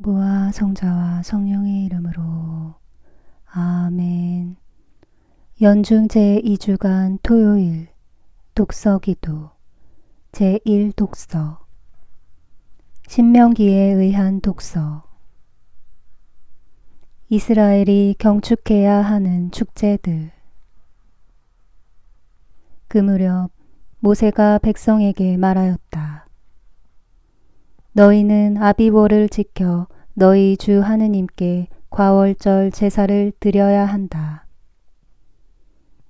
부와 성자와 성령의 이름으로 아멘. 연중 제2주간 토요일 독서기도 제1독서 신명기에 의한 독서. 이스라엘이 경축해야 하는 축제들. 그 무렵 모세가 백성에게 말하였다. 너희는 아비보를 지켜 너희 주 하느님께 과월절 제사를 드려야 한다.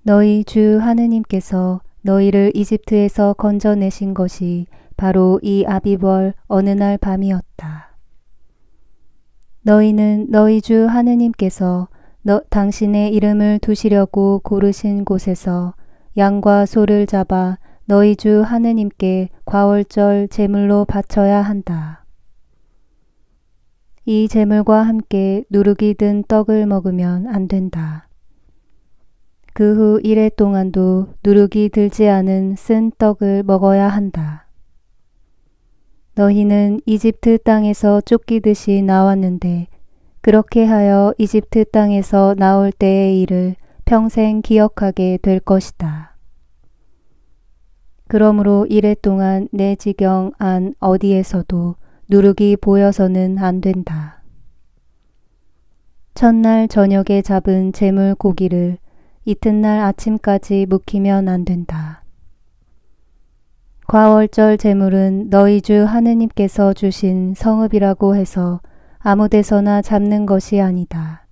너희 주 하느님께서 너희를 이집트에서 건져내신 것이 바로 이 아비벌 어느 날 밤이었다. 너희는 너희 주 하느님께서 당신의 이름을 두시려고 고르신 곳에서 양과 소를 잡아 너희 주 하느님께 과월절 제물로 바쳐야 한다. 이 제물과 함께 누룩이 든 떡을 먹으면 안 된다. 그 후 이래 동안도 누룩이 들지 않은 쓴 떡을 먹어야 한다. 너희는 이집트 땅에서 쫓기듯이 나왔는데 그렇게 하여 이집트 땅에서 나올 때의 일을 평생 기억하게 될 것이다. 그러므로 이래 동안 내 지경 안 어디에서도 누룩이 보여서는 안 된다. 첫날 저녁에 잡은 제물 고기를 이튿날 아침까지 묵히면 안 된다. 과월절 제물은 너희 주 하느님께서 주신 성읍이라고 해서 아무 데서나 잡는 것이 아니다.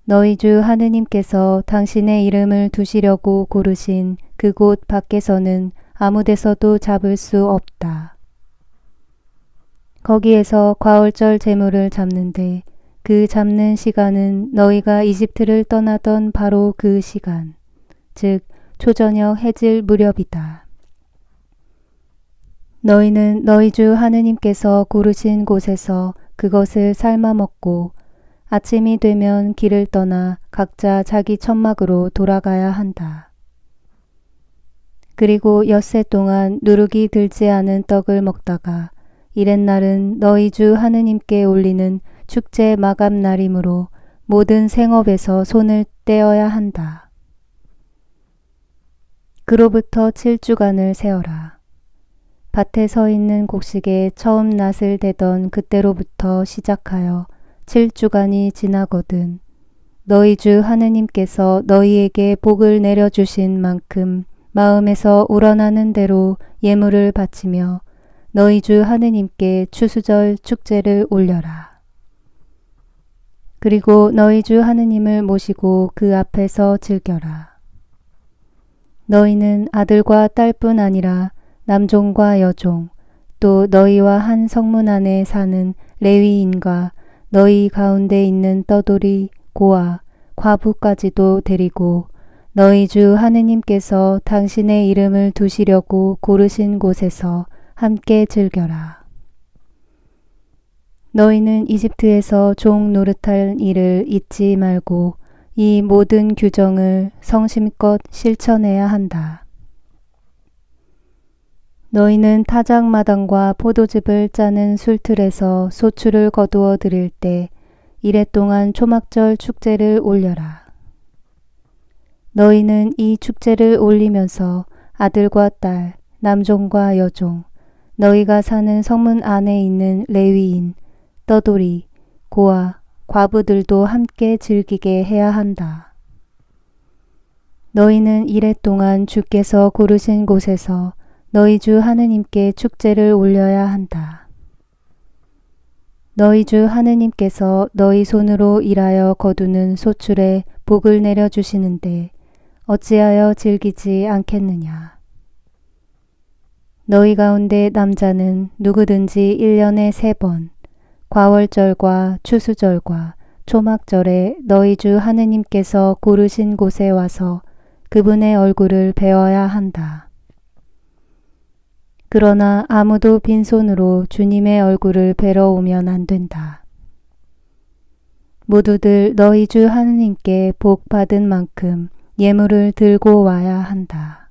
너희 주 하느님께서 당신의 이름을 두시려고 고르신 그곳 밖에서는 아무 데서도 잡을 수 없다. 거기에서 과월절 제물을 잡는데 그 잡는 시간은 너희가 이집트를 떠나던 바로 그 시간, 즉 초저녁 해질 무렵이다. 너희는 너희 주 하느님께서 고르신 곳에서 그것을 삶아 먹고 아침이 되면 길을 떠나 각자 자기 천막으로 돌아가야 한다. 그리고 엿새 동안 누룩이 들지 않은 떡을 먹다가 이렛날은 너희 주 하느님께 올리는 축제 마감 날이므로 모든 생업에서 손을 떼어야 한다. 그로부터 7주간을 세어라. 밭에 서 있는 곡식에 처음 낫을 대던 그때로부터 시작하여 7주간이 지나거든 너희 주 하느님께서 너희에게 복을 내려주신 만큼 마음에서 우러나는 대로 예물을 바치며 너희 주 하느님께 추수절 축제를 올려라. 그리고 너희 주 하느님을 모시고 그 앞에서 즐겨라. 너희는 아들과 딸뿐 아니라 남종과 여종, 또 너희와 한 성문 안에 사는 레위인과 너희 가운데 있는 떠돌이, 고아, 과부까지도 데리고 너희 주 하느님께서 당신의 이름을 두시려고 고르신 곳에서 함께 즐겨라. 너희는 이집트에서 종 노릇할 일을 잊지 말고 이 모든 규정을 성심껏 실천해야 한다. 너희는 타작마당과 포도즙을 짜는 술틀에서 소출을 거두어 드릴 때 이래 동안 초막절 축제를 올려라. 너희는 이 축제를 올리면서 아들과 딸, 남종과 여종, 너희가 사는 성문 안에 있는 레위인, 떠돌이, 고아, 과부들도 함께 즐기게 해야 한다. 너희는 이래 동안 주께서 고르신 곳에서 너희 주 하느님께 축제를 올려야 한다. 너희 주 하느님께서 너희 손으로 일하여 거두는 소출에 복을 내려주시는데 어찌하여 즐기지 않겠느냐. 너희 가운데 남자는 누구든지 1년에 3번 과월절과 추수절과 초막절에 너희 주 하느님께서 고르신 곳에 와서 그분의 얼굴을 배워야 한다. 그러나 아무도 빈손으로 주님의 얼굴을 뵈러 오면 안 된다. 모두들 너희 주 하느님께 복 받은 만큼 예물을 들고 와야 한다.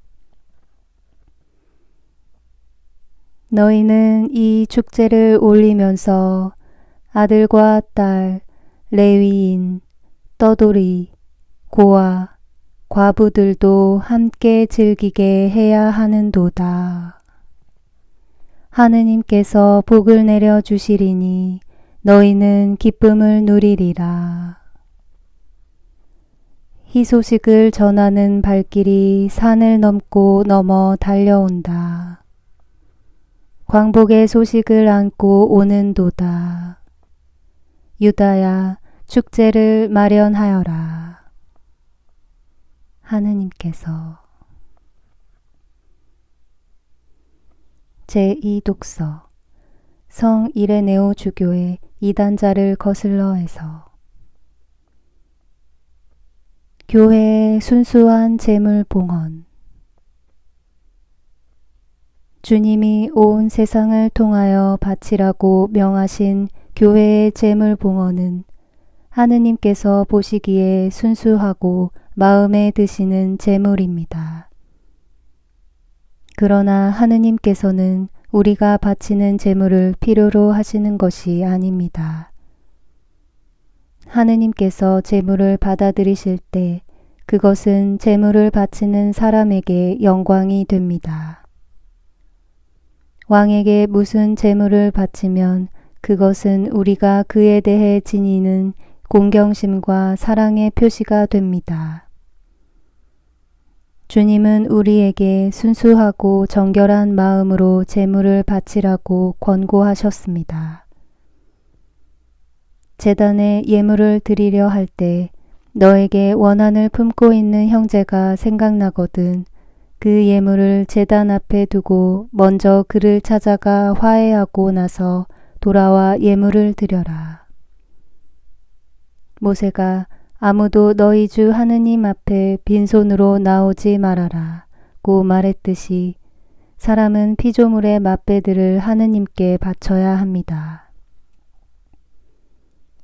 너희는 이 축제를 올리면서 아들과 딸, 레위인, 떠돌이, 고아, 과부들도 함께 즐기게 해야 하는도다. 하느님께서 복을 내려 주시리니 너희는 기쁨을 누리리라. 희소식을 전하는 발길이 산을 넘고 넘어 달려온다. 광복의 소식을 안고 오는도다. 유다야, 축제를 마련하여라. 하느님께서. 제2독서 성 이레네오 주교의 이단자를 거슬러 해서 교회의 순수한 재물 봉헌. 주님이 온 세상을 통하여 바치라고 명하신 교회의 재물 봉헌은 하느님께서 보시기에 순수하고 마음에 드시는 재물입니다. 그러나 하느님께서는 우리가 바치는 재물을 필요로 하시는 것이 아닙니다. 하느님께서 재물을 받아들이실 때 그것은 재물을 바치는 사람에게 영광이 됩니다. 왕에게 무슨 재물을 바치면 그것은 우리가 그에 대해 지니는 공경심과 사랑의 표시가 됩니다. 주님은 우리에게 순수하고 정결한 마음으로 재물을 바치라고 권고하셨습니다. 제단에 예물을 드리려 할 때 너에게 원한을 품고 있는 형제가 생각나거든 그 예물을 제단 앞에 두고 먼저 그를 찾아가 화해하고 나서 돌아와 예물을 드려라. 모세가 아무도 너희 주 하느님 앞에 빈손으로 나오지 말아라 고 말했듯이 사람은 피조물의 맛배들을 하느님께 바쳐야 합니다.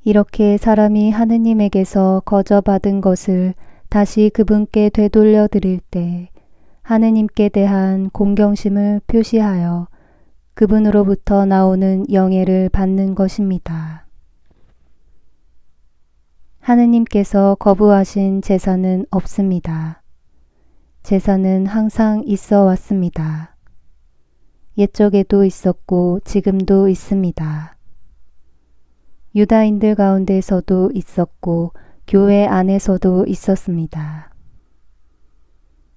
이렇게 사람이 하느님에게서 거저 받은 것을 다시 그분께 되돌려 드릴 때 하느님께 대한 공경심을 표시하여 그분으로부터 나오는 영예를 받는 것입니다. 하느님께서 거부하신 제사는 없습니다. 제사는 항상 있어 왔습니다. 옛적에도 있었고 지금도 있습니다. 유다인들 가운데서도 있었고 교회 안에서도 있었습니다.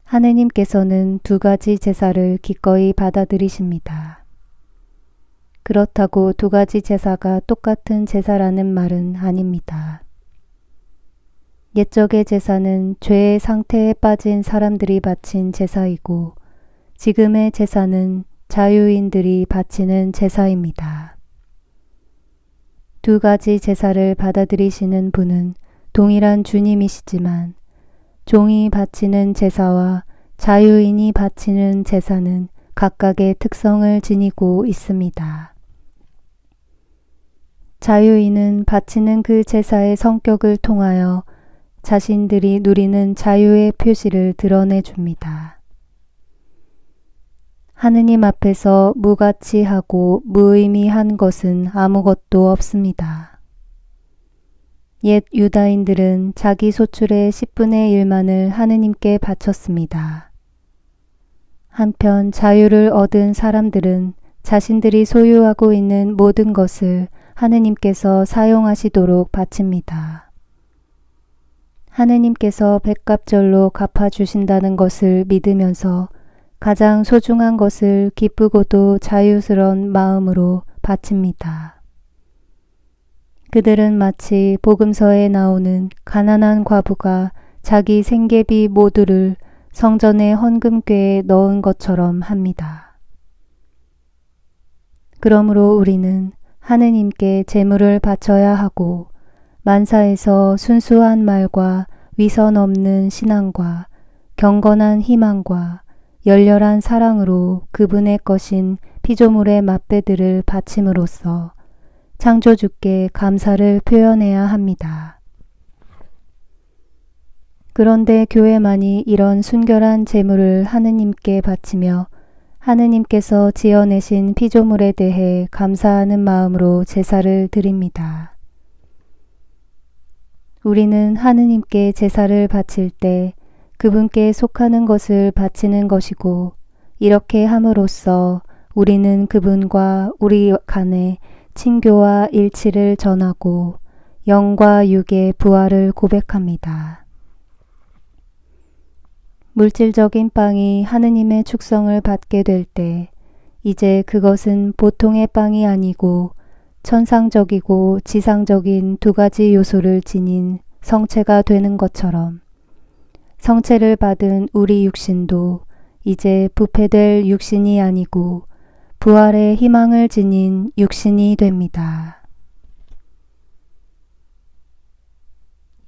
하느님께서는 두 가지 제사를 기꺼이 받아들이십니다. 그렇다고 두 가지 제사가 똑같은 제사라는 말은 아닙니다. 옛적의 제사는 죄의 상태에 빠진 사람들이 바친 제사이고 지금의 제사는 자유인들이 바치는 제사입니다. 두 가지 제사를 받아들이시는 분은 동일한 주님이시지만 종이 바치는 제사와 자유인이 바치는 제사는 각각의 특성을 지니고 있습니다. 자유인은 바치는 그 제사의 성격을 통하여 자신들이 누리는 자유의 표시를 드러내줍니다. 하느님 앞에서 무가치하고 무의미한 것은 아무것도 없습니다. 옛 유다인들은 자기 소출의 10분의 1만을 하느님께 바쳤습니다. 한편 자유를 얻은 사람들은 자신들이 소유하고 있는 모든 것을 하느님께서 사용하시도록 바칩니다. 하느님께서 백갑절로 갚아주신다는 것을 믿으면서 가장 소중한 것을 기쁘고도 자유스러운 마음으로 바칩니다. 그들은 마치 복음서에 나오는 가난한 과부가 자기 생계비 모두를 성전의 헌금궤에 넣은 것처럼 합니다. 그러므로 우리는 하느님께 제물을 바쳐야 하고 만사에서 순수한 말과 위선 없는 신앙과 경건한 희망과 열렬한 사랑으로 그분의 것인 피조물의 맛배들을 바침으로써 창조주께 감사를 표현해야 합니다. 그런데 교회만이 이런 순결한 제물을 하느님께 바치며 하느님께서 지어내신 피조물에 대해 감사하는 마음으로 제사를 드립니다. 우리는 하느님께 제사를 바칠 때 그분께 속하는 것을 바치는 것이고, 이렇게 함으로써 우리는 그분과 우리 간의 친교와 일치를 전하고 영과 육의 부활을 고백합니다. 물질적인 빵이 하느님의 축성을 받게 될 때 이제 그것은 보통의 빵이 아니고 천상적이고 지상적인 두 가지 요소를 지닌 성체가 되는 것처럼, 성체를 받은 우리 육신도 이제 부패될 육신이 아니고 부활의 희망을 지닌 육신이 됩니다.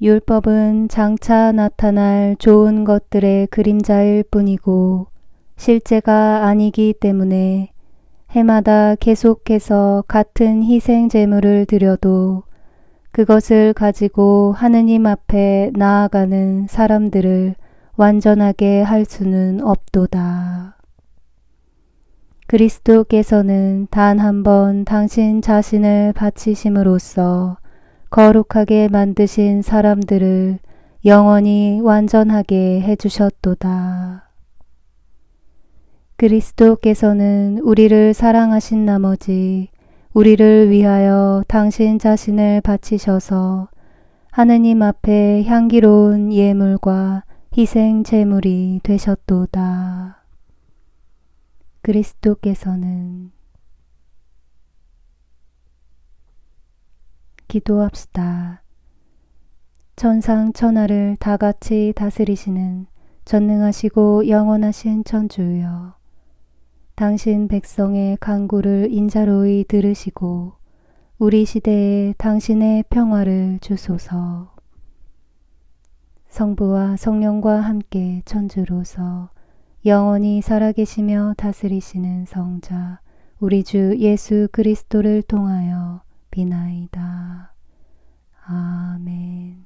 율법은 장차 나타날 좋은 것들의 그림자일 뿐이고 실제가 아니기 때문에 해마다 계속해서 같은 희생 제물을 드려도 그것을 가지고 하느님 앞에 나아가는 사람들을 완전하게 할 수는 없도다. 그리스도께서는 단 한 번 당신 자신을 바치심으로써 거룩하게 만드신 사람들을 영원히 완전하게 해주셨도다. 그리스도께서는 우리를 사랑하신 나머지 우리를 위하여 당신 자신을 바치셔서 하느님 앞에 향기로운 예물과 희생 제물이 되셨도다. 그리스도께서는 기도합시다. 천상 천하를 다 같이 다스리시는 전능하시고 영원하신 천주여, 당신 백성의 간구를 인자로이 들으시고 우리 시대에 당신의 평화를 주소서. 성부와 성령과 함께 천주로서 영원히 살아계시며 다스리시는 성자 우리 주 예수 그리스도를 통하여 비나이다. 아멘.